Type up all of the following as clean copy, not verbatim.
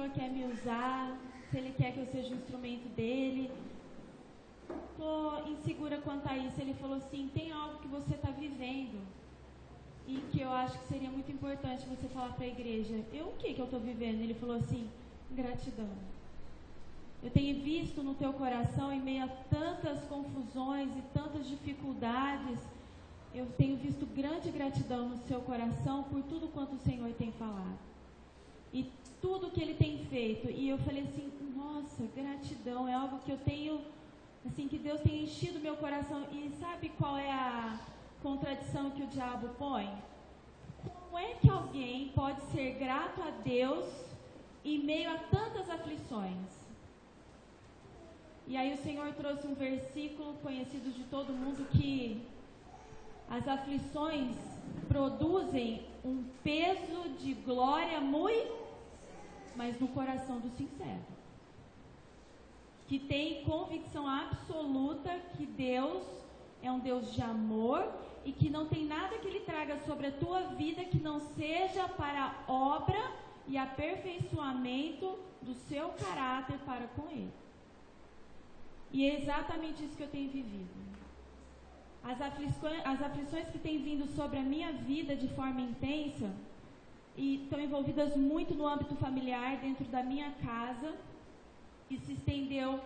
Senhor quer me usar, se Ele quer que eu seja um instrumento dEle. Estou insegura quanto a isso. Ele falou assim, tem algo que você está vivendo e que eu acho que seria muito importante você falar para a igreja. O que eu estou vivendo? Ele falou assim, gratidão. Eu tenho visto no teu coração, em meio a tantas confusões e tantas dificuldades, eu tenho visto grande gratidão no seu coração por tudo quanto o Senhor tem falado. E tudo que Ele tem feito. E eu falei assim, nossa, gratidão é algo que eu tenho, assim, que Deus tem enchido meu coração. E sabe qual é a contradição que o diabo põe? Como é que alguém pode ser grato a Deus em meio a tantas aflições? E aí o Senhor trouxe um versículo conhecido de todo mundo, que as aflições produzem um peso de glória muito, mas no coração do sincero, que tem convicção absoluta que Deus é um Deus de amor e que não tem nada que Ele traga sobre a tua vida que não seja para a obra e aperfeiçoamento do seu caráter para com Ele. E é exatamente isso que eu tenho vivido. As aflições que têm vindo sobre a minha vida de forma intensa e estão envolvidas muito no âmbito familiar, dentro da minha casa, e se estendeu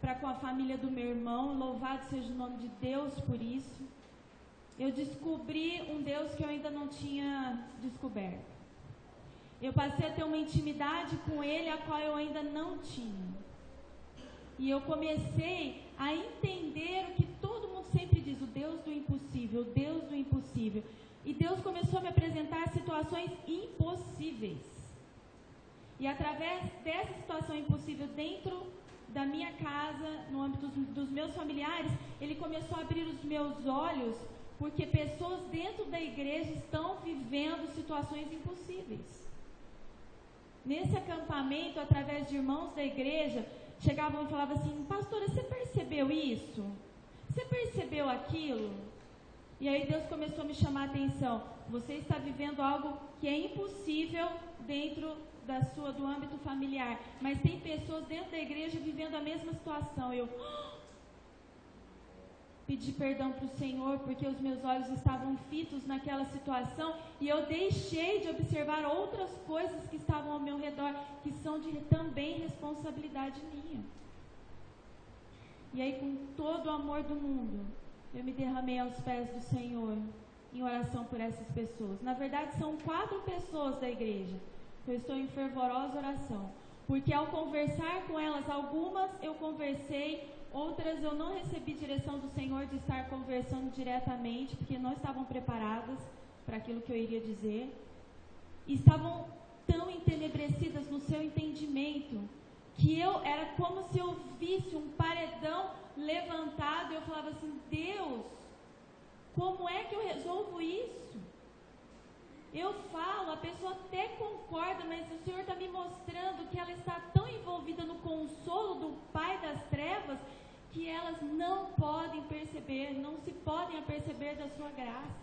para com a família do meu irmão. Louvado seja o nome de Deus por isso. Eu descobri um Deus que eu ainda não tinha descoberto. Eu passei a ter uma intimidade com Ele a qual eu ainda não tinha. E eu comecei a entender o que todo mundo sempre diz, o Deus do impossível, o Deus do impossível. E Deus começou a me apresentar situações impossíveis. E através dessa situação impossível dentro da minha casa, no âmbito dos meus familiares, Ele começou a abrir os meus olhos, porque pessoas dentro da igreja estão vivendo situações impossíveis. Nesse acampamento, através de irmãos da igreja, chegavam e falavam assim, pastora, você percebeu isso? Você percebeu aquilo? E aí Deus começou a me chamar a atenção. Você está vivendo algo que é impossível dentro do âmbito familiar. Mas tem pessoas dentro da igreja vivendo a mesma situação. Eu pedi perdão para o Senhor, porque os meus olhos estavam fitos naquela situação e eu deixei de observar outras coisas que estavam ao meu redor, que são também responsabilidade minha. E aí, com todo o amor do mundo, eu me derramei aos pés do Senhor em oração por essas pessoas. Na verdade, são 4 pessoas da igreja que eu estou em fervorosa oração, porque ao conversar com elas, algumas eu conversei, outras eu não recebi direção do Senhor de estar conversando diretamente, porque não estavam preparadas para aquilo que eu iria dizer. E estavam tão entenebrecidas no seu entendimento, que era como se eu visse um paredão levantado, e eu falava assim, Deus, como é que eu resolvo isso? Eu falo, a pessoa até concorda, mas o Senhor está me mostrando que ela está tão envolvida no consolo do Pai das Trevas, que elas não podem perceber, não se podem aperceber da sua graça.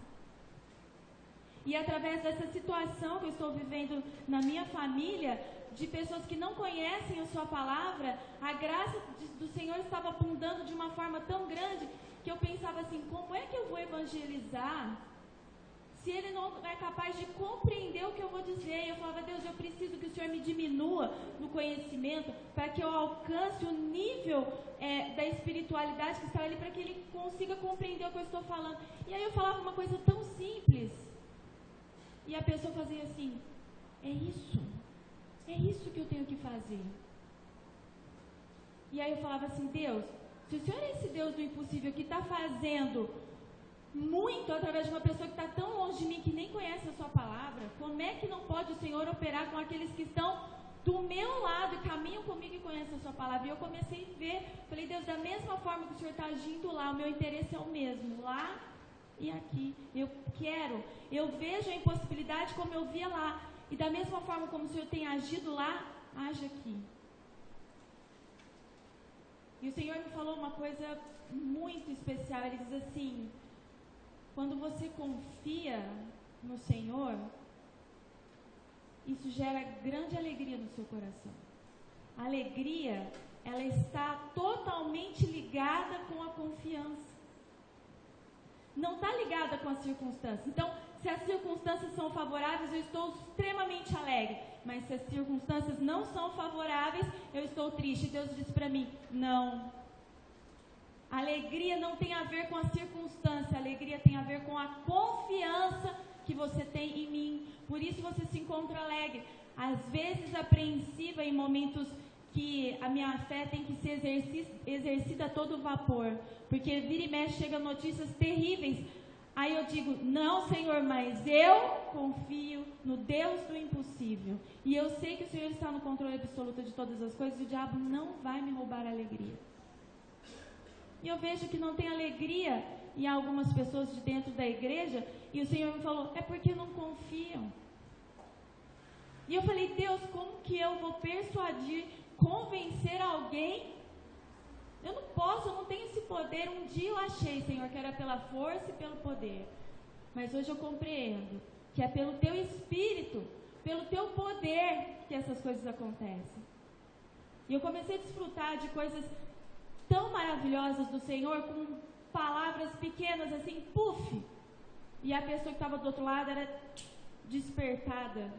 E através dessa situação que eu estou vivendo na minha família, de pessoas que não conhecem a sua palavra, a graça do Senhor estava abundando de uma forma tão grande, que eu pensava assim, como é que eu vou evangelizar se ele não é capaz de compreender o que eu vou dizer? E eu falava, Deus, eu preciso que o Senhor me diminua no conhecimento, para que eu alcance o nível da espiritualidade que está ali, para que ele consiga compreender o que eu estou falando. E aí eu falava uma coisa tão simples, e a pessoa fazia assim, é isso que eu tenho que fazer. E aí eu falava assim, Deus, se o Senhor é esse Deus do impossível que está fazendo muito através de uma pessoa que está tão longe de mim, que nem conhece a sua palavra, como é que não pode o Senhor operar com aqueles que estão do meu lado e caminham comigo e conhecem a sua palavra? E eu comecei a ver, falei, Deus, da mesma forma que o Senhor está agindo lá, o meu interesse é o mesmo, lá e aqui. Eu vejo a impossibilidade como eu via lá, e da mesma forma como o Senhor tem agido lá, age aqui. E o Senhor me falou uma coisa muito especial. Ele diz assim, quando você confia no Senhor, isso gera grande alegria no seu coração. A alegria, ela está totalmente ligada com a confiança. Não está ligada com as circunstâncias. Então, se as circunstâncias são favoráveis, eu estou extremamente alegre. Mas se as circunstâncias não são favoráveis, eu estou triste. Deus disse para mim, não. A alegria não tem a ver com a circunstância. A alegria tem a ver com a confiança que você tem em mim. Por isso você se encontra alegre. Às vezes apreensiva em momentos que a minha fé tem que ser exercida a todo vapor. Porque vira e mexe, chegam notícias terríveis. Aí eu digo, não, Senhor, mas eu confio no Deus do impossível. E eu sei que o Senhor está no controle absoluto de todas as coisas e o diabo não vai me roubar a alegria. E eu vejo que não tem alegria em algumas pessoas de dentro da igreja. E o Senhor me falou, é porque não confiam. E eu falei, Deus, como que eu vou persuadir, convencer alguém? Eu não posso, eu não tenho esse poder. Um dia eu achei, Senhor, que era pela força e pelo poder. Mas hoje eu compreendo que é pelo Teu Espírito, pelo Teu poder que essas coisas acontecem. E eu comecei a desfrutar de coisas tão maravilhosas do Senhor, com palavras pequenas assim, puf! E a pessoa que estava do outro lado era despertada,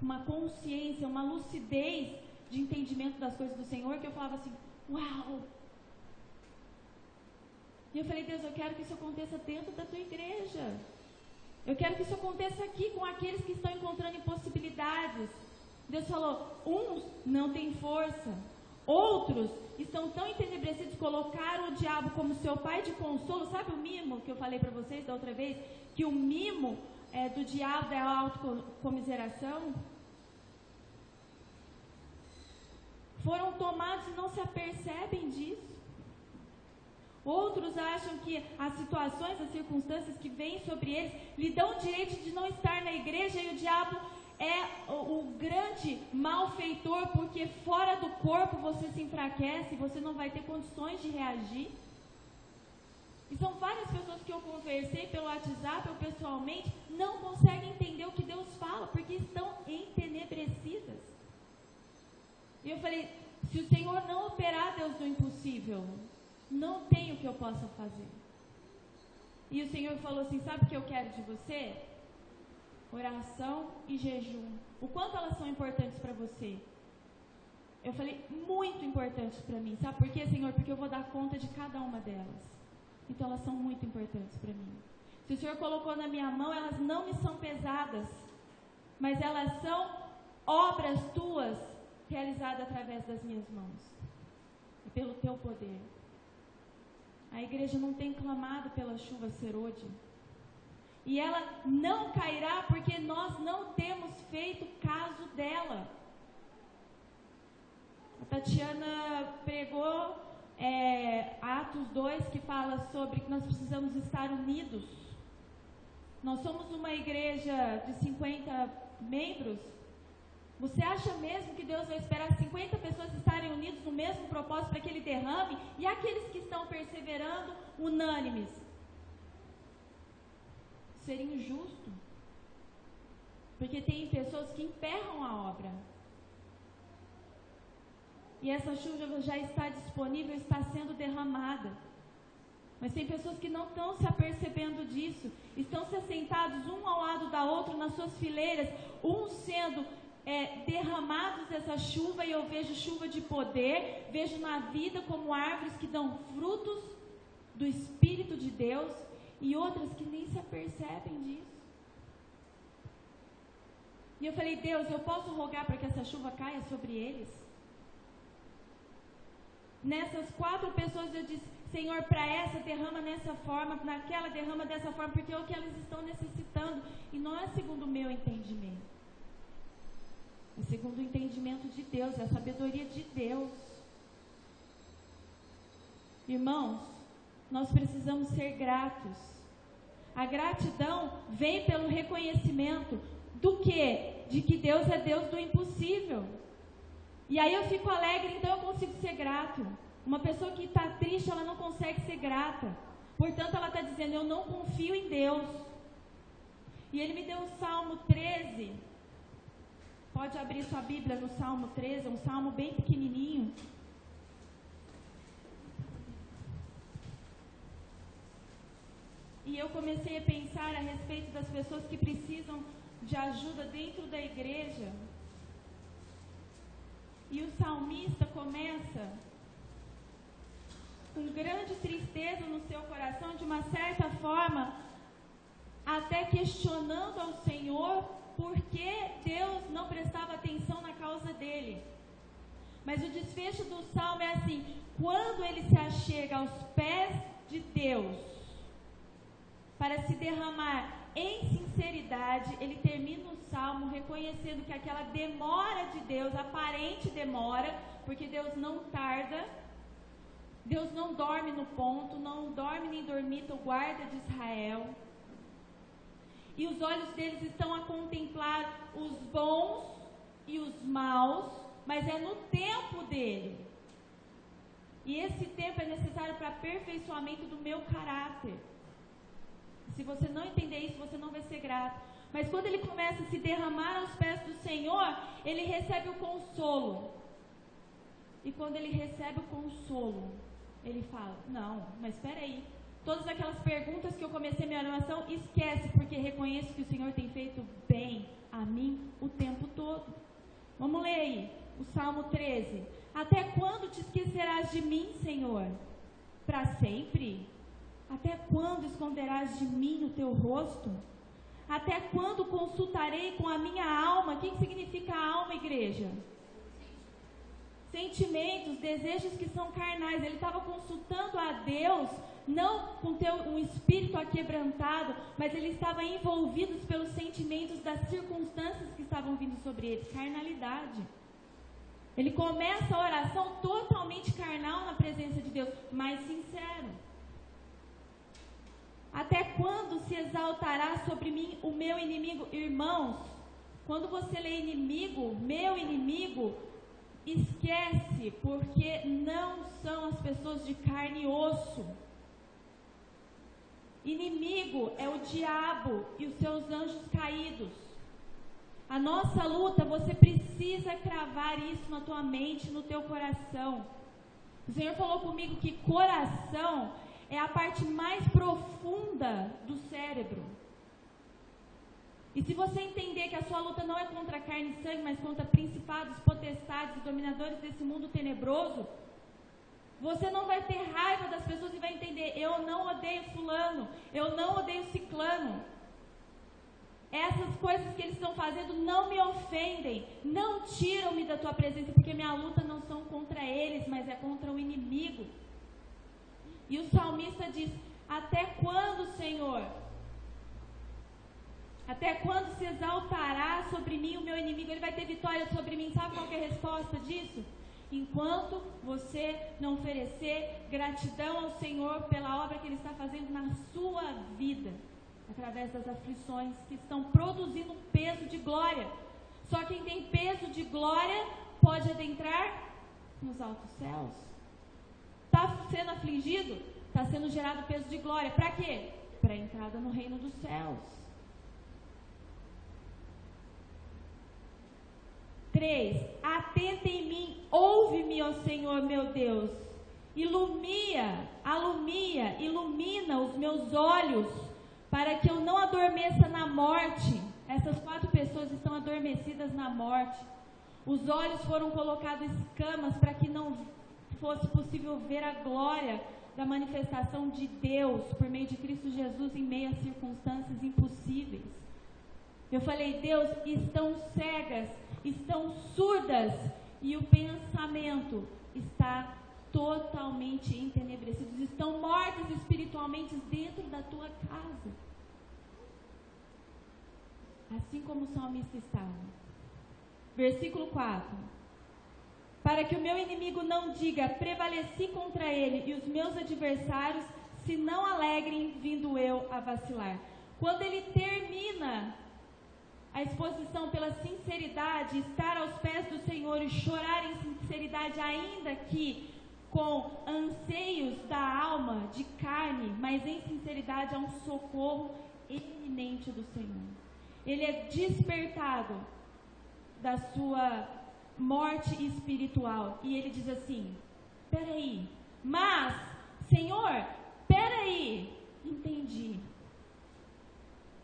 uma consciência, uma lucidez de entendimento das coisas do Senhor, que eu falava assim, uau! E eu falei, Deus, eu quero que isso aconteça dentro da tua igreja. Eu quero que isso aconteça aqui com aqueles que estão encontrando impossibilidades. Deus falou, uns não têm força, outros estão tão entenebrecidos, colocaram o diabo como seu pai de consolo. Sabe o mimo que eu falei para vocês da outra vez? Que o mimo do diabo é a autocomiseração. Foram tomados e não se apercebem disso. Outros acham que as situações, as circunstâncias que vêm sobre eles lhe dão o direito de não estar na igreja, e o diabo é o grande malfeitor, porque fora do corpo você se enfraquece, você não vai ter condições de reagir. E são várias pessoas que eu conversei pelo WhatsApp ou pessoalmente, não conseguem entender o que Deus fala, porque estão entenebrecidas. E eu falei, se o Senhor não operar, Deus do impossível, não tem o que eu possa fazer. E o Senhor falou assim, sabe o que eu quero de você? Oração e jejum. O quanto elas são importantes para você? Eu falei, muito importantes para mim. Sabe por quê, Senhor? Porque eu vou dar conta de cada uma delas. Então elas são muito importantes para mim. Se o Senhor colocou na minha mão, elas não me são pesadas, mas elas são obras tuas, realizadas através das minhas mãos. E pelo teu poder. A igreja não tem clamado pela chuva serôdia. E ela não cairá porque nós não temos feito caso dela. A Tatiana pregou Atos 2, que fala sobre que nós precisamos estar unidos. Nós somos uma igreja de 50 membros. Você acha mesmo que Deus vai esperar 50 pessoas estarem unidas no mesmo propósito para que Ele derrame? E aqueles que estão perseverando, unânimes? Seria injusto. Porque tem pessoas que emperram a obra. E essa chuva já está disponível, está sendo derramada. Mas tem pessoas que não estão se apercebendo disso. Estão se assentados um ao lado da outra nas suas fileiras, uns sendo derramados dessa chuva, e eu vejo chuva de poder, vejo na vida como árvores que dão frutos do Espírito de Deus, e outras que nem se apercebem disso. E eu falei, Deus, eu posso rogar para que essa chuva caia sobre eles? Nessas 4 pessoas eu disse, Senhor, para essa derrama nessa forma, naquela derrama dessa forma, porque é o que elas estão necessitando, e não é segundo o meu entendimento. É segundo o entendimento de Deus, é a sabedoria de Deus. Irmãos, nós precisamos ser gratos. A gratidão vem pelo reconhecimento do quê? De que Deus é Deus do impossível. E aí eu fico alegre, então eu consigo ser grato. Uma pessoa que está triste, ela não consegue ser grata. Portanto, ela está dizendo, eu não confio em Deus. E Ele me deu o Salmo 13. pode abrir sua Bíblia no Salmo 13, é um salmo bem pequenininho. E eu comecei a pensar a respeito das pessoas que precisam de ajuda dentro da igreja. E o salmista começa com grande tristeza no seu coração, de uma certa forma, até questionando ao Senhor por que Deus não prestava atenção na causa dele. Mas o desfecho do salmo é assim: quando ele se achega aos pés de Deus para se derramar em sinceridade, ele termina o salmo reconhecendo que aquela demora de Deus, aparente demora, porque Deus não tarda, Deus não dorme no ponto, não dorme nem dormita o guarda de Israel. E os olhos deles estão a contemplar os bons e os maus, mas é no tempo dele. E esse tempo é necessário para aperfeiçoamento do meu caráter. Se você não entender isso, você não vai ser grato. Mas quando ele começa a se derramar aos pés do Senhor, ele recebe o consolo. E quando ele recebe o consolo, ele fala: não, mas espera aí. Todas aquelas perguntas que eu comecei minha oração, esquece, porque reconheço que o Senhor tem feito bem a mim o tempo todo. Vamos ler aí, o Salmo 13. Até quando te esquecerás de mim, Senhor? Para sempre? Até quando esconderás de mim o teu rosto? Até quando consultarei com a minha alma? O que significa alma, igreja? Sentimentos, desejos que são carnais. Ele estava consultando a Deus, não com um espírito aquebrantado, mas ele estava envolvido pelos sentimentos das circunstâncias que estavam vindo sobre ele. Carnalidade. Ele começa a oração totalmente carnal na presença de Deus, mas sincero. Até quando se exaltará sobre mim o meu inimigo? Irmãos, quando você lê inimigo, meu inimigo, esquece, porque não são as pessoas de carne e osso. Inimigo é o diabo e os seus anjos caídos. A nossa luta, você precisa cravar isso na tua mente, no teu coração. O Senhor falou comigo que coração é a parte mais profunda do cérebro. E se você entender que a sua luta não é contra carne e sangue, mas contra principados, potestades e dominadores desse mundo tenebroso, você não vai ter raiva das pessoas e vai entender: eu não odeio fulano, eu não odeio ciclano. Essas coisas que eles estão fazendo não me ofendem, não tiram-me da tua presença, porque minha luta não são contra eles, mas é contra o inimigo. E o salmista diz: até quando, Senhor? Até quando se exaltará sobre mim o meu inimigo? Ele vai ter vitória sobre mim. Sabe qual que é a resposta disso? Enquanto você não oferecer gratidão ao Senhor pela obra que Ele está fazendo na sua vida, através das aflições que estão produzindo um peso de glória. Só quem tem peso de glória pode adentrar nos altos céus. Está sendo afligido? Está sendo gerado peso de glória. Para quê? Para a entrada no reino dos céus. 3. Atenta em mim, ouve-me, ó Senhor meu Deus. Ilumina os meus olhos, para que eu não adormeça na morte. Essas 4 pessoas estão adormecidas na morte. Os olhos foram colocados escamas para que não fosse possível ver a glória da manifestação de Deus por meio de Cristo Jesus em meio a circunstâncias impossíveis. Eu falei: Deus, estão cegas, estão surdas, e o pensamento está totalmente entenebrecido. Estão mortos espiritualmente dentro da tua casa. Assim como o salmista estava. Versículo 4. Para que o meu inimigo não diga: prevaleci contra ele, e os meus adversários se não alegrem, vindo eu a vacilar. Quando ele termina a exposição pela sinceridade, estar aos pés do Senhor e chorar em sinceridade, ainda que com anseios da alma, de carne, mas em sinceridade, há um socorro iminente do Senhor. Ele é despertado da sua morte espiritual. E ele diz assim: peraí, mas, Senhor, peraí, entendi.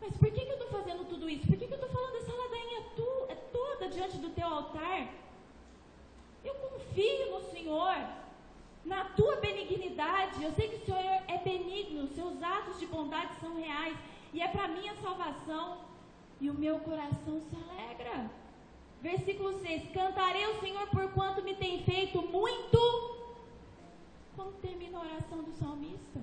Mas por que eu estou fazendo tudo isso? Por que eu estou falando essa ladainha toda diante do teu altar? Eu confio no Senhor, na tua benignidade. Eu sei que o Senhor é benigno, seus atos de bondade são reais, e é para minha salvação, e o meu coração se alegra. Versículo 6: cantarei ao Senhor por quanto me tem feito muito. Como termina a oração do salmista?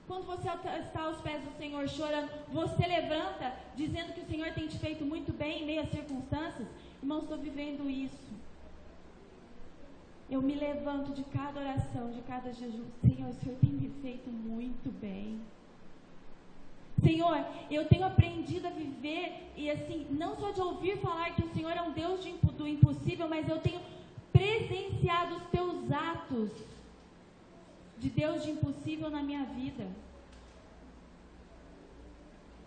Quando você está aos pés do Senhor chorando, você levanta dizendo que o Senhor tem te feito muito bem em meio às circunstâncias? Irmãos, estou vivendo isso. Eu me levanto de cada oração, de cada jejum: Senhor, o Senhor tem me feito muito bem. Senhor, eu tenho aprendido a viver, e assim, não só de ouvir falar que o Senhor é um Deus do impossível, mas eu tenho presenciado os teus atos de Deus de impossível na minha vida.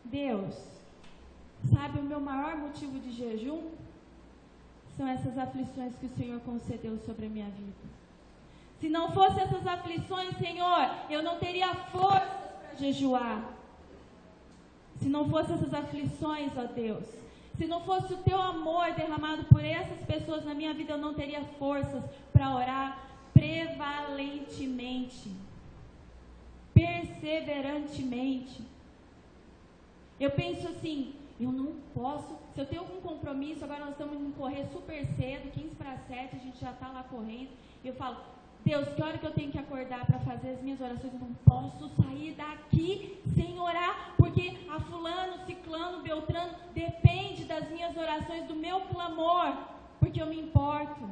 Deus, sabe o meu maior motivo de jejum? São essas aflições que o Senhor concedeu sobre a minha vida. Se não fossem essas aflições, Senhor, eu não teria forças para jejuar. Se não fossem essas aflições, ó Deus, se não fosse o teu amor derramado por essas pessoas na minha vida, eu não teria forças para orar prevalentemente, perseverantemente. Eu penso assim: eu não posso, se eu tenho algum compromisso, agora nós estamos indo correr super cedo, 6:45, a gente já está lá correndo, e eu falo: Deus, que hora que eu tenho que acordar para fazer as minhas orações? Eu não posso sair daqui sem orar, porque a fulano, ciclano, beltrano depende das minhas orações, do meu clamor, porque eu me importo.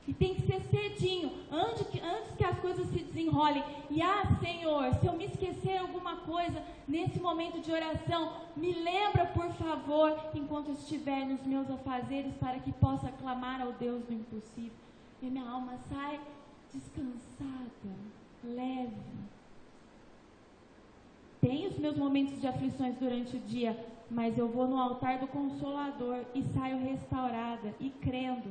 E tem que ser cedinho, antes que as coisas se desenrolem. E Senhor, se eu me esquecer alguma coisa nesse momento de oração, me lembra, por favor, enquanto eu estiver nos meus afazeres, para que possa clamar ao Deus do impossível. E minha alma sai descansada, leve. Tenho os meus momentos de aflições durante o dia, mas eu vou no altar do Consolador e saio restaurada e crendo.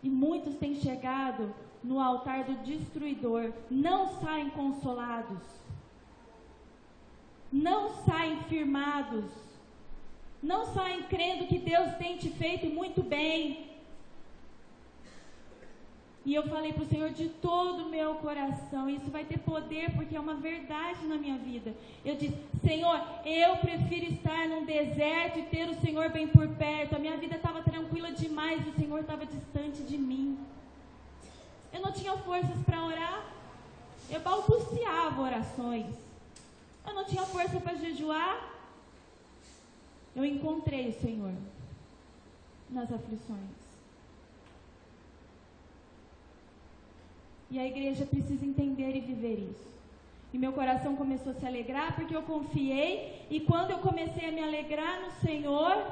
E muitos têm chegado no altar do destruidor, não saem consolados, não saem firmados, não saem crendo que Deus tem te feito muito bem. E eu falei para o Senhor de todo o meu coração, isso vai ter poder porque é uma verdade na minha vida. Eu disse: Senhor, eu prefiro estar num deserto e ter o Senhor bem por perto. A minha vida estava tranquila demais, o Senhor estava distante de mim. Eu não tinha forças para orar, eu balbuciava orações. Eu não tinha força para jejuar. Eu encontrei o Senhor nas aflições. E a igreja precisa entender e viver isso. E meu coração começou a se alegrar porque eu confiei. E quando eu comecei a me alegrar no Senhor,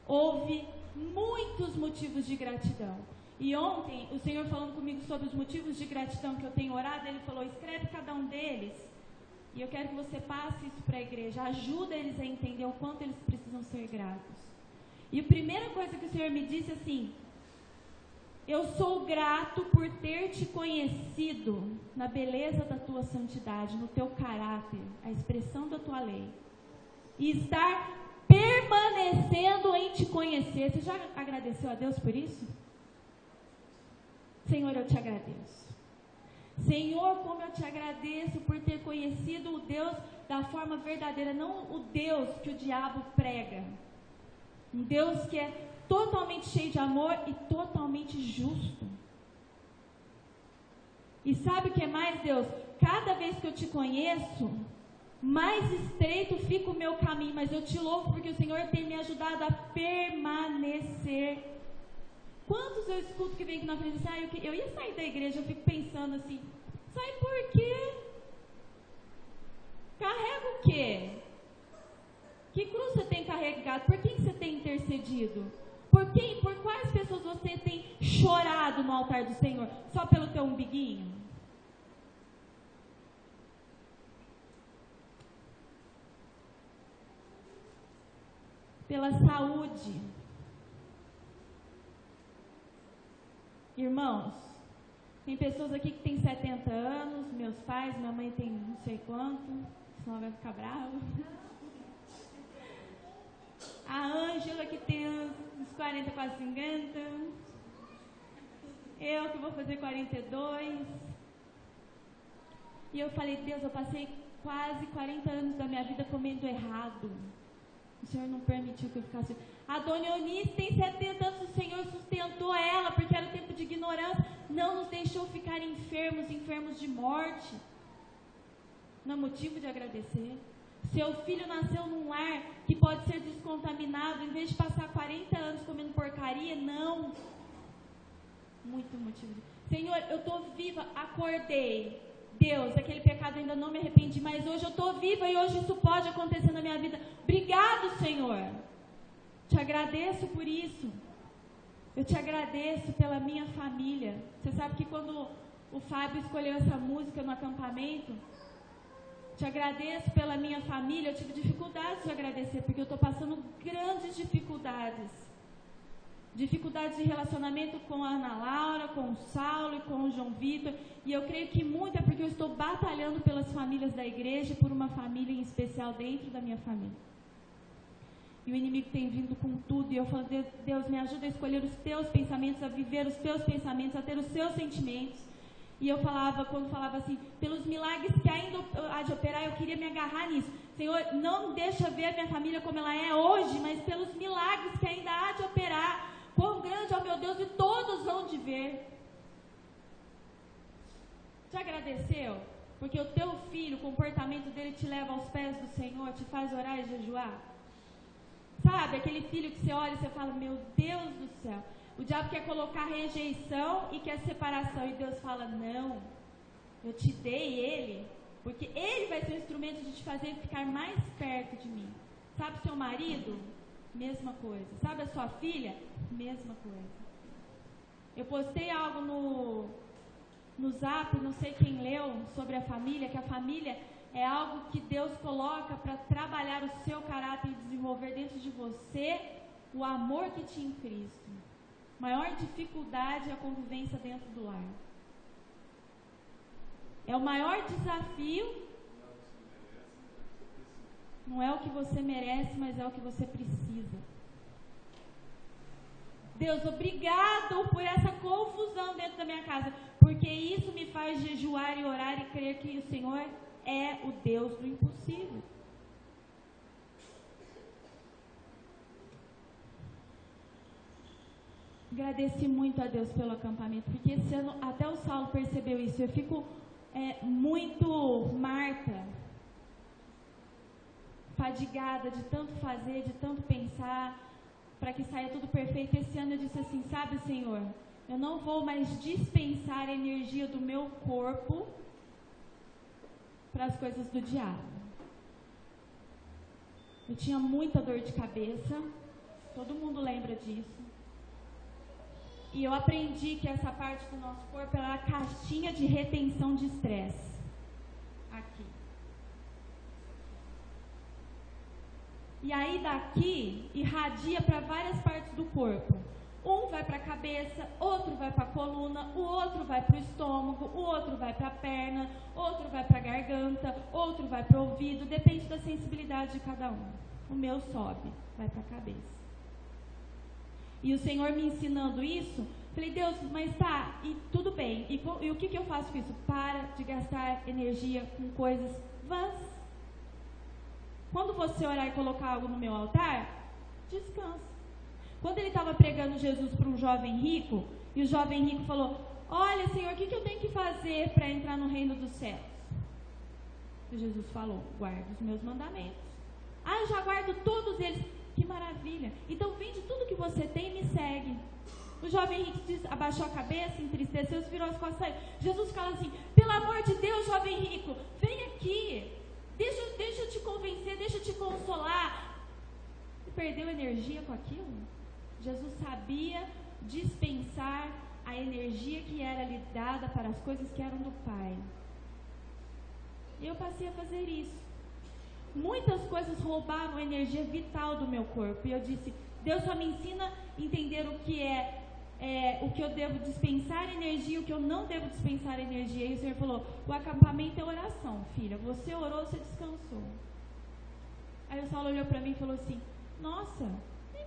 houve muitos motivos de gratidão. E ontem, o Senhor falando comigo sobre os motivos de gratidão que eu tenho orado, Ele falou: escreve cada um deles. E eu quero que você passe isso para a igreja. Ajuda eles a entender o quanto eles precisam ser gratos. E a primeira coisa que o Senhor me disse assim: eu sou grato por ter te conhecido na beleza da tua santidade, no teu caráter, a expressão da tua lei, e estar permanecendo em te conhecer. Você já agradeceu a Deus por isso? Senhor, eu te agradeço. Senhor, como eu te agradeço por ter conhecido o Deus da forma verdadeira, não o Deus que o diabo prega. Um Deus que é totalmente cheio de amor e totalmente justo. E sabe o que é mais, Deus? Cada vez que eu te conheço, mais estreito fica o meu caminho, mas eu te louvo porque o Senhor tem me ajudado a permanecer. Quantos eu escuto que vem aqui na frente e dizem: eu ia sair da igreja, eu fico pensando assim: sai por quê? Carrega o quê? Que cruz você tem carregado? Por quem você tem intercedido? Por quais pessoas você tem chorado no altar do Senhor? Só pelo teu umbiguinho? pela saúde. Irmãos, tem pessoas aqui que têm 70 anos, meus pais, minha mãe tem não sei quanto, senão vai ficar brava. A Ângela que tem uns 40, quase 50. Eu que vou fazer 42. E eu falei, Deus, eu passei quase 40 anos da minha vida comendo errado. O Senhor não permitiu que eu ficasse... A dona Eunice tem 70 anos, o Senhor sustentou ela, porque era tempo de ignorância, não nos deixou ficar enfermos de morte. Não é motivo de agradecer. Seu filho nasceu num lar que pode ser descontaminado, em vez de passar 40 anos comendo porcaria, não. Muito motivo. Senhor, eu estou viva, acordei. Deus, aquele pecado ainda não me arrependi, mas hoje eu estou viva e hoje isso pode acontecer na minha vida. Obrigado, Senhor. Te agradeço por isso. Eu te agradeço pela minha família. Você sabe que quando o Fábio escolheu essa música no acampamento, te agradeço pela minha família. Eu tive dificuldades de agradecer, porque eu estou passando grandes dificuldades. Dificuldades de relacionamento com a Ana Laura, com o Saulo e com o João Vitor. E eu creio que muito é porque eu estou batalhando pelas famílias da igreja, por uma família em especial dentro da minha família. E o inimigo tem vindo com tudo. E eu falo, Deus, me ajuda a escolher os teus pensamentos, a viver os teus pensamentos, a ter os seus sentimentos. E eu falava, quando falava assim, pelos milagres que ainda há de operar, eu queria me agarrar nisso. Senhor, não deixa ver a minha família como ela é hoje, mas pelos milagres que ainda há de operar. Quão grande é o meu Deus, e todos vão de ver. Te agradeceu? Porque o teu filho, o comportamento dele te leva aos pés do Senhor, te faz orar e jejuar. Sabe, aquele filho que você olha e você fala, meu Deus do céu. O diabo quer colocar rejeição e quer separação. E Deus fala, não, eu te dei ele, porque ele vai ser o instrumento de te fazer ficar mais perto de mim. Sabe seu marido? Mesma coisa. Sabe a sua filha? Mesma coisa. Eu postei algo no Zap, não sei quem leu, sobre a família, que a família é algo que Deus coloca para trabalhar o seu caráter e desenvolver dentro de você o amor que tinha em Cristo. Maior dificuldade é a convivência dentro do lar. É o maior desafio. Não é o que você merece, mas é o que você precisa. Deus, obrigado por essa confusão dentro da minha casa, porque isso me faz jejuar e orar e crer que o Senhor é o Deus do impossível. Agradeci muito a Deus pelo acampamento, porque esse ano até o Saulo percebeu isso. Eu fico muito Marta, fadigada de tanto fazer, de tanto pensar, para que saia tudo perfeito. Esse ano eu disse assim, sabe, Senhor, eu não vou mais dispensar a energia do meu corpo para as coisas do diabo. Eu tinha muita dor de cabeça, todo mundo lembra disso. E eu aprendi que essa parte do nosso corpo era a caixinha de retenção de estresse. Aqui. E aí daqui irradia para várias partes do corpo. Um vai para a cabeça, outro vai para a coluna, o outro vai para o estômago, o outro vai para a perna, outro vai para a garganta, outro vai para o ouvido, depende da sensibilidade de cada um. O meu sobe, vai para a cabeça. E o Senhor me ensinando isso, falei, Deus, mas tá, e tudo bem, e o que eu faço com isso? Para de gastar energia com coisas vãs. Quando você orar e colocar algo no meu altar, descansa. Quando ele estava pregando Jesus para um jovem rico, e o jovem rico falou, olha, Senhor, o que eu tenho que fazer para entrar no reino dos céus? E Jesus falou, guarda os meus mandamentos. Ah, eu já guardo todos eles. Que maravilha. Então vende tudo que você tem e me segue. O jovem rico abaixou a cabeça, entristeceu, se virou as costas e saiu. Jesus fala assim, pelo amor de Deus, jovem rico, vem aqui. Deixa eu te convencer, deixa eu te consolar. Você perdeu energia com aquilo? Jesus sabia dispensar a energia que era lhe dada para as coisas que eram do Pai. E eu passei a fazer isso. muitas coisas roubaram a energia vital do meu corpo. E eu disse, Deus só me ensina a entender o que o que eu devo dispensar energia, o que eu não devo dispensar energia. E o Senhor falou, o acampamento é oração, filha. Você orou, você descansou. Aí o Saulo olhou para mim e falou assim, nossa,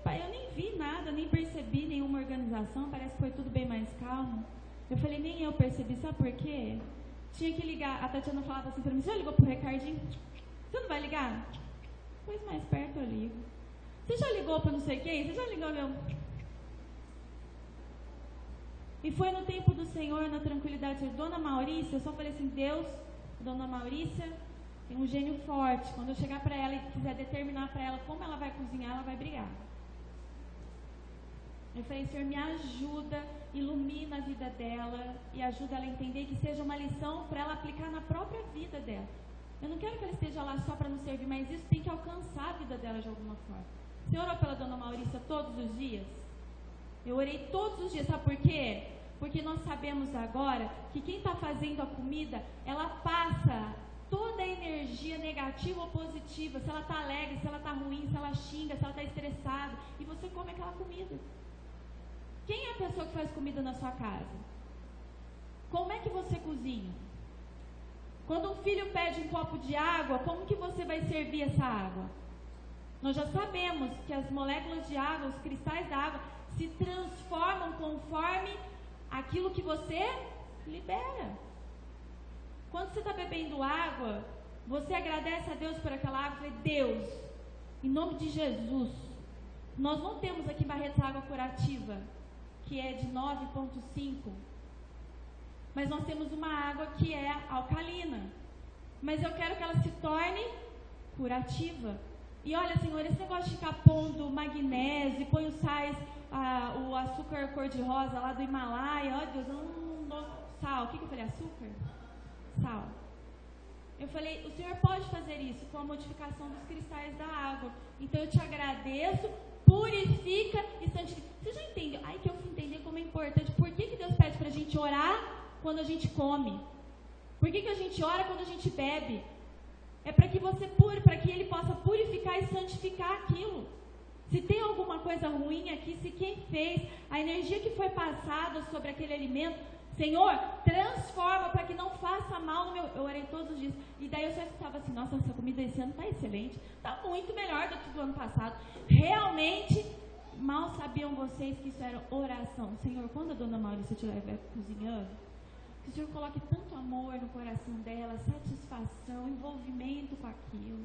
pai, eu nem vi nada, nem percebi nenhuma organização, parece que foi tudo bem mais calmo. Eu falei, nem eu percebi, sabe por quê? Tinha que ligar, a Tatiana falava assim para mim, você já ligou pro Ricardinho? Você não vai ligar? Pois mais perto eu ligo. Você já ligou para não sei quem? Você já ligou, meu? E foi no tempo do Senhor, na tranquilidade. Dona Maurícia, eu só falei assim, Deus, Dona Maurícia tem um gênio forte. Quando eu chegar para ela e quiser determinar para ela como ela vai cozinhar, ela vai brigar. Eu falei, Senhor, me ajuda, ilumina a vida dela e ajuda ela a entender que seja uma lição para ela aplicar na própria vida dela. Eu não quero que ela esteja lá só para nos servir, mas isso tem que alcançar a vida dela de alguma forma. Você orou pela Dona Maurícia todos os dias? Eu orei todos os dias, sabe por quê? Porque nós sabemos agora que quem está fazendo a comida, ela passa toda a energia negativa ou positiva, se ela está alegre, se ela está ruim, se ela xinga, se ela está estressada, e você come aquela comida. Quem é a pessoa que faz comida na sua casa? Como é que você cozinha? Quando um filho pede um copo de água, como que você vai servir essa água? Nós já sabemos que as moléculas de água, os cristais da água, se transformam conforme aquilo que você libera. Quando você está bebendo água, você agradece a Deus por aquela água. Fala, Deus, em nome de Jesus, nós não temos aqui em Barretos água curativa, que é de 9,5, mas nós temos uma água que é alcalina, mas eu quero que ela se torne curativa. E olha, Senhor, esse negócio de ficar pondo magnésio, põe os sais, o açúcar cor-de-rosa lá do Himalaia, ó Deus, eu não dou sal. O que eu falei? Açúcar? Sal. Eu falei, o Senhor pode fazer isso com a modificação dos cristais da água. Então eu te agradeço, purifica e santifica. Você já entendeu? Ai, que eu fui entender como é importante. Por que Deus pede pra gente orar quando a gente come? Por que a gente ora quando a gente bebe? É para que para que Ele possa purificar e santificar aquilo. Se tem alguma coisa ruim aqui, se quem fez, a energia que foi passada sobre aquele alimento, Senhor, transforma para que não faça mal no meu... Eu orei todos os dias. E daí eu só estava assim, nossa, essa comida esse ano está excelente. Está muito melhor do que do ano passado. Realmente, mal sabiam vocês que isso era oração. Senhor, quando a Dona Maurícia estiver cozinhando, que o Senhor coloque tanto amor no coração dela, satisfação, envolvimento com aquilo.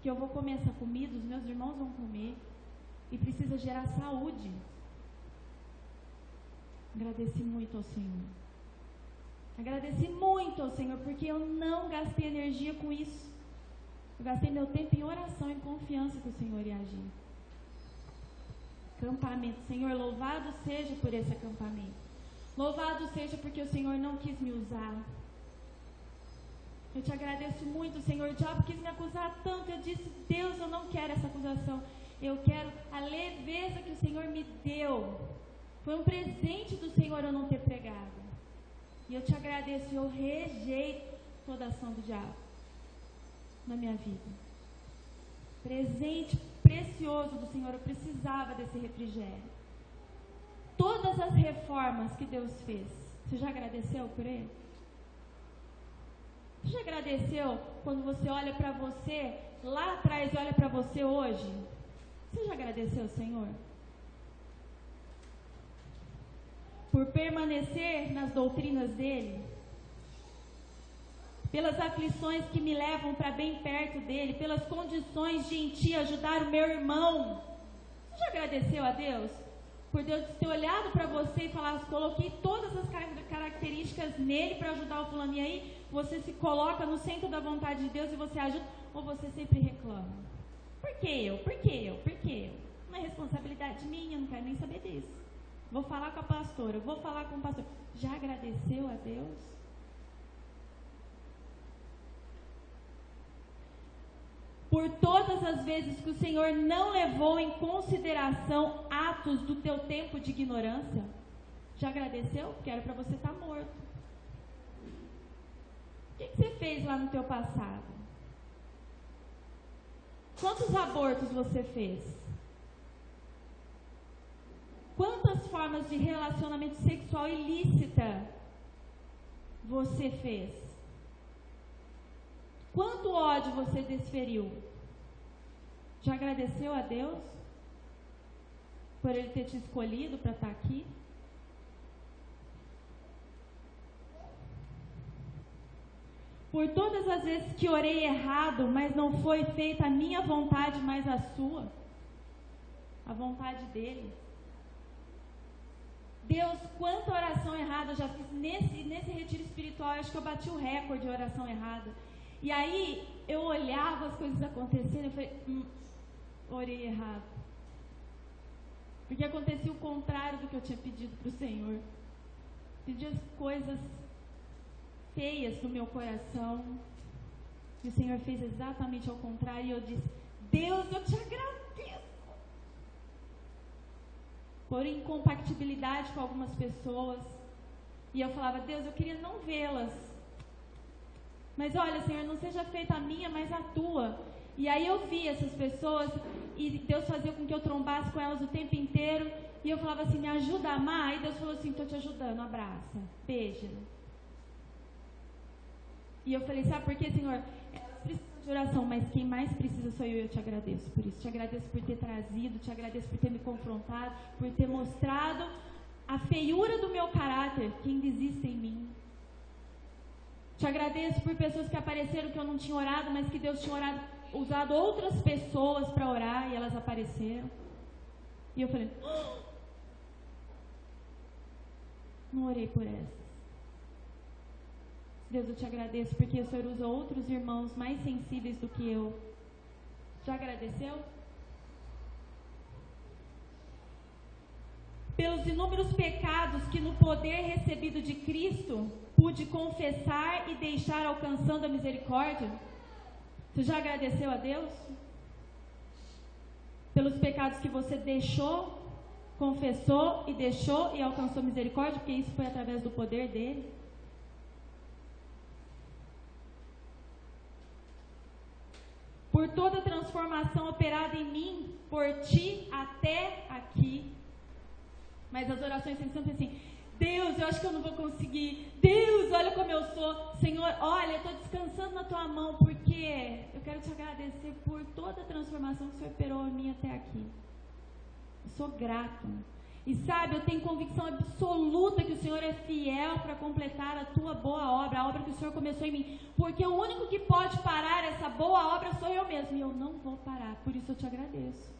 Que eu vou comer essa comida, os meus irmãos vão comer. E precisa gerar saúde. Agradeci muito ao Senhor. Agradeci muito ao Senhor, porque eu não gastei energia com isso. Eu gastei meu tempo em oração, em confiança que o Senhor ia agir. Acampamento. Senhor, louvado seja por esse acampamento. Louvado seja porque o Senhor não quis me usar. Eu te agradeço muito, Senhor. O diabo quis me acusar tanto. Eu disse, Deus, eu não quero essa acusação. Eu quero a leveza que o Senhor me deu. Foi um presente do Senhor eu não ter pregado. E eu te agradeço. Eu rejeito toda ação do diabo na minha vida. Presente precioso do Senhor. Eu precisava desse refrigério. Todas as reformas que Deus fez, você já agradeceu por ele? Você já agradeceu quando você olha para você lá atrás e olha para você hoje? Você já agradeceu, Senhor? Por permanecer nas doutrinas dele? Pelas aflições que me levam para bem perto dele? Pelas condições de em ti ajudar o meu irmão? Você já agradeceu a Deus? Por Deus ter olhado para você e falar, coloquei todas as características nele para ajudar o fulano. E aí você se coloca no centro da vontade de Deus e você ajuda, ou você sempre reclama? Por que eu? Por que eu? Por que eu? Não é responsabilidade minha, eu não quero nem saber disso. Vou falar com a pastora, vou falar com o pastor. Já agradeceu a Deus? Por todas as vezes que o Senhor não levou em consideração atos do teu tempo de ignorância? Já agradeceu? Porque era para você estar morto. O que você fez lá no teu passado? Quantos abortos você fez? Quantas formas de relacionamento sexual ilícita você fez? Quanto ódio você desferiu? Já agradeceu a Deus por Ele ter te escolhido para estar aqui? Por todas as vezes que orei errado, mas não foi feita a minha vontade, mas a sua, a vontade dele. Deus, quanta oração errada eu já fiz nesse retiro espiritual. Eu acho que eu bati o recorde de oração errada. E aí eu olhava as coisas acontecendo e falei, orei errado. Porque acontecia o contrário do que eu tinha pedido para o Senhor. Pedi as coisas feias no meu coração. E o Senhor fez exatamente ao contrário. E eu disse, Deus, eu te agradeço. Por incompatibilidade com algumas pessoas. E eu falava, Deus, eu queria não vê-las. Mas olha, Senhor, não seja feita a minha, mas a tua. E aí eu vi essas pessoas e Deus fazia com que eu trombasse com elas o tempo inteiro. E eu falava assim, me ajuda a amar. E Deus falou assim, estou te ajudando, abraça, beija. E eu falei, sabe por quê, Senhor? Elas precisam de oração, mas quem mais precisa sou eu. Eu te agradeço por isso. Te agradeço por ter trazido, te agradeço por ter me confrontado, por ter mostrado a feiura do meu caráter, que ainda existe em mim. Te agradeço por pessoas que apareceram que eu não tinha orado, mas que Deus tinha usado outras pessoas para orar e elas apareceram. E eu falei, não orei por essas. Deus, eu te agradeço porque o Senhor usa outros irmãos mais sensíveis do que eu. Já agradeceu? Pelos inúmeros pecados que no poder recebido de Cristo pude confessar e deixar alcançando a misericórdia. Você já agradeceu a Deus? Pelos pecados que você deixou, confessou e deixou e alcançou misericórdia, porque isso foi através do poder dele. Por toda a transformação operada em mim, por ti até aqui. Mas as orações sempre assim, Deus, eu acho que eu não vou conseguir. Deus, olha como eu sou. Senhor, olha, eu estou descansando na tua mão, porque eu quero te agradecer por toda a transformação que o Senhor operou em mim até aqui. Eu sou grato. E sabe, eu tenho convicção absoluta que o Senhor é fiel para completar a tua boa obra, a obra que o Senhor começou em mim. Porque o único que pode parar essa boa obra sou eu mesmo. E eu não vou parar, por isso eu te agradeço.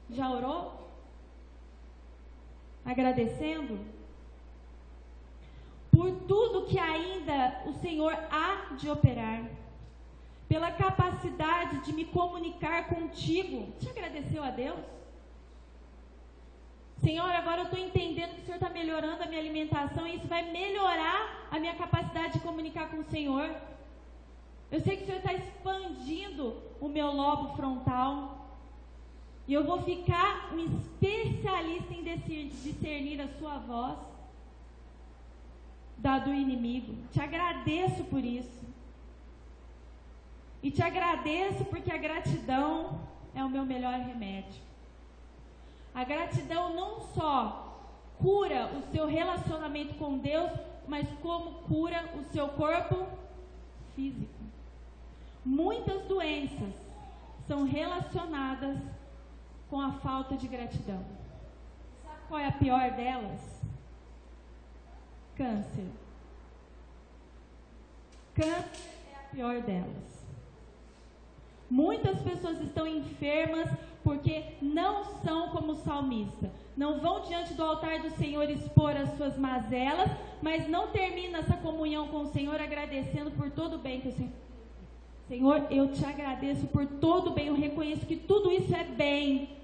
Já orou? Agradecendo? Por tudo que ainda o Senhor há de operar. Pela capacidade de me comunicar contigo. Te agradeceu a Deus? Senhor, agora eu estou entendendo que o Senhor está melhorando a minha alimentação e isso vai melhorar a minha capacidade de comunicar com o Senhor. Eu sei que o Senhor está expandindo o meu lobo frontal e eu vou ficar um especialista em discernir a sua voz da do inimigo. Te agradeço por isso. E te agradeço porque a gratidão é o meu melhor remédio. A gratidão não só cura o seu relacionamento com Deus, mas como cura o seu corpo físico. Muitas doenças são relacionadas com a falta de gratidão. Sabe qual é a pior delas? Câncer. Câncer é a pior delas. Muitas pessoas estão enfermas porque não são como o salmista. Não vão diante do altar do Senhor expor as suas mazelas, mas não termina essa comunhão com o Senhor agradecendo por todo o bem que o Senhor... Senhor, eu te agradeço por todo o bem, eu reconheço que tudo isso é bem.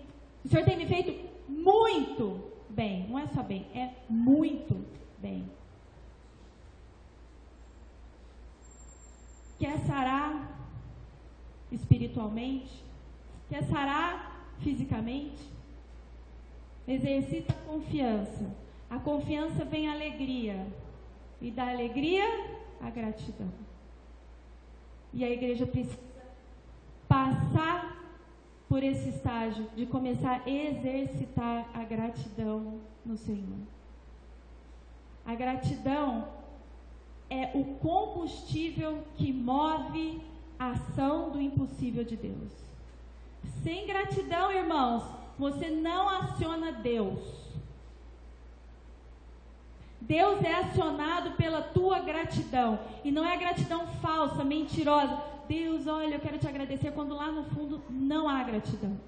O Senhor tem me feito muito bem, não é só bem, é muito bem. Quer sarar espiritualmente? Quer sarar fisicamente? Exercita a confiança. A confiança vem a alegria. E da alegria, a gratidão. E a igreja precisa passar por esse estágio de começar a exercitar a gratidão no Senhor. A gratidão é o combustível que move a ação do impossível de Deus. Sem gratidão, irmãos, você não aciona Deus. Deus é acionado pela tua gratidão. E não é a gratidão falsa, mentirosa. Deus, olha, eu quero te agradecer, quando lá no fundo não há gratidão.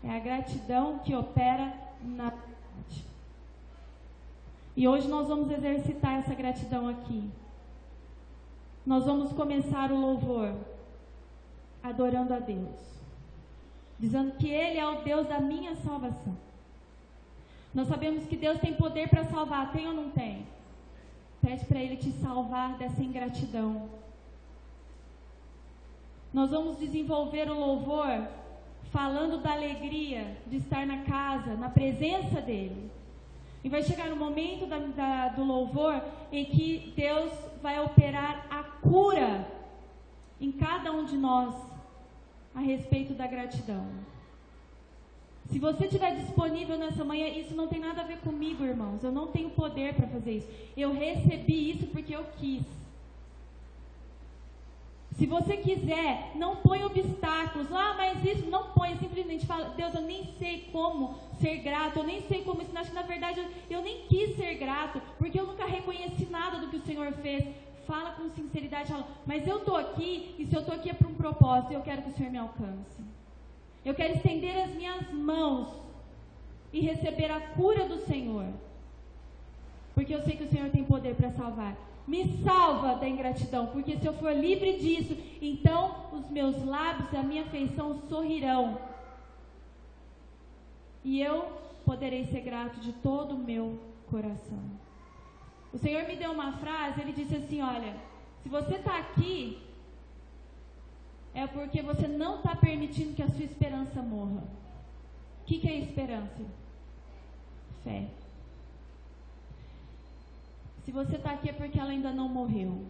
É a gratidão que opera na verdade. E hoje nós vamos exercitar essa gratidão aqui. Nós vamos começar o louvor adorando a Deus, dizendo que Ele é o Deus da minha salvação. Nós sabemos que Deus tem poder para salvar, tem ou não tem? Pede para Ele te salvar dessa ingratidão. Nós vamos desenvolver o louvor falando da alegria de estar na casa, na presença dEle. E vai chegar no momento do louvor em que Deus vai operar a cura em cada um de nós a respeito da gratidão. Se você estiver disponível nessa manhã, isso não tem nada a ver comigo, irmãos. Eu não tenho poder para fazer isso. Eu recebi isso porque eu quis. Se você quiser, não põe obstáculos. Ah, mas isso não põe. Simplesmente fala, Deus, eu nem sei como ser grato. Eu nem sei como ensinar. Acho que na verdade eu nem quis ser grato, porque eu nunca reconheci nada do que o Senhor fez. Fala com sinceridade, fala, mas eu estou aqui, e se eu estou aqui é para um propósito, eu quero que o Senhor me alcance. Eu quero estender as minhas mãos e receber a cura do Senhor, porque eu sei que o Senhor tem poder para salvar. Me salva da ingratidão, porque se eu for livre disso, então os meus lábios e a minha feição sorrirão, e eu poderei ser grato de todo o meu coração. O Senhor me deu uma frase, Ele disse assim, olha, se você está aqui, é porque você não está permitindo que a sua esperança morra. O que é esperança? Fé. Se você está aqui é porque ela ainda não morreu.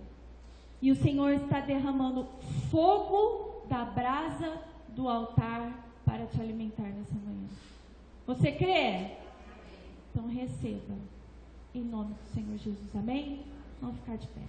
E o Senhor está derramando fogo da brasa do altar para te alimentar nessa manhã. Você crê? Então receba. Em nome do Senhor Jesus. Amém? Vamos ficar de pé.